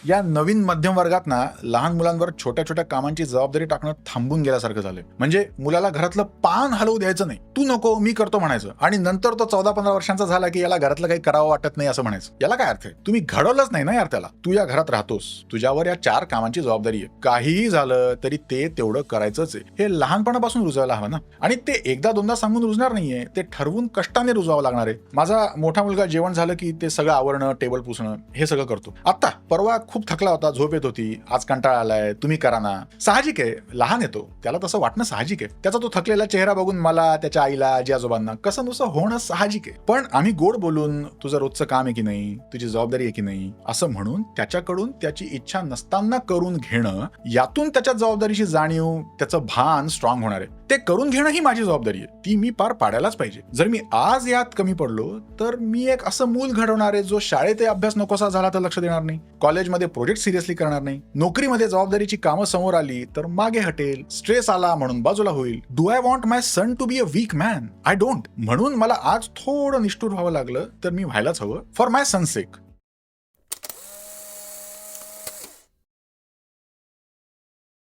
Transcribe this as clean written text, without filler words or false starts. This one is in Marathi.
या नवीन मध्यम वर्गात ना लहान मुलांवर छोट्या छोट्या कामांची जबाबदारी टाकणं थांबून गेल्यासारखं झालंय. म्हणजे मुलाला घरातलं पान हलवू द्यायचं नाही, तू नको मी करतो म्हणायचं, आणि नंतर तो 14-15 वर्षांचा झाला की याला घरातलं काही करावं वाटत नाही असं म्हणायचं. याला काय अर्थ आहे? तुम्ही घडवलंच नाही ना यार त्याला. तू या घरात राहतोस, तुझ्यावर या 4 कामांची जबाबदारी आहे. काहीही झालं तरी ते तेवढं करायचंच आहे. हे लहानपणापासून रुजवायला हवं ना. आणि ते एकदा दोनदा सांगून रुजणार नाहीये, ते ठरवून कष्टाने रुजवावं लागणार आहे. माझा मोठा मुलगा जेवण झालं की ते सगळं आवरणं, टेबल पुसणं हे सगळं करतो. आता परवा खूप थकला होता, झोप येत होती, आज कंटाळा आलाय, तुम्ही करा ना. साहजिक आहे, लहान येतो, त्याला तसं वाटणं साहजिक आहे. त्याचा तो थकलेला चेहरा बघून मला, त्याच्या आईला, आजी आजोबांना कसं नुसतं होणं साहजिक आहे. पण आम्ही गोड बोलून तुझं रोजचं काम आहे की नाही, तुझी जबाबदारी आहे की नाही असं म्हणून त्याच्याकडून त्याची इच्छा नसताना करून घेणं, यातून त्याच्या जबाबदारीची जाणीव, त्याचं भान स्ट्रॉंग होणार आहे. ते करून घेणं ही माझी जबाबदारी आहे, ती मी पार पाडायलाच पाहिजे. जर मी आज यात कमी पडलो तर मी एक असं मूल घडवणार आहे जो शाळेत अभ्यास नकोसा झाला तर लक्ष देणार नाही, कॉलेजमध्ये प्रोजेक्ट सिरियसली करणार नाही, नोकरीमध्ये जबाबदारीची कामं समोर आली तर मागे हटेल, स्ट्रेस आला म्हणून बाजूला होईल. Do I want my son to be a weak man? I don't. म्हणून मला आज थोडं निष्ठुर व्हावं लागलं तर मी व्हायलाच हवं, फॉर माय सन सेक.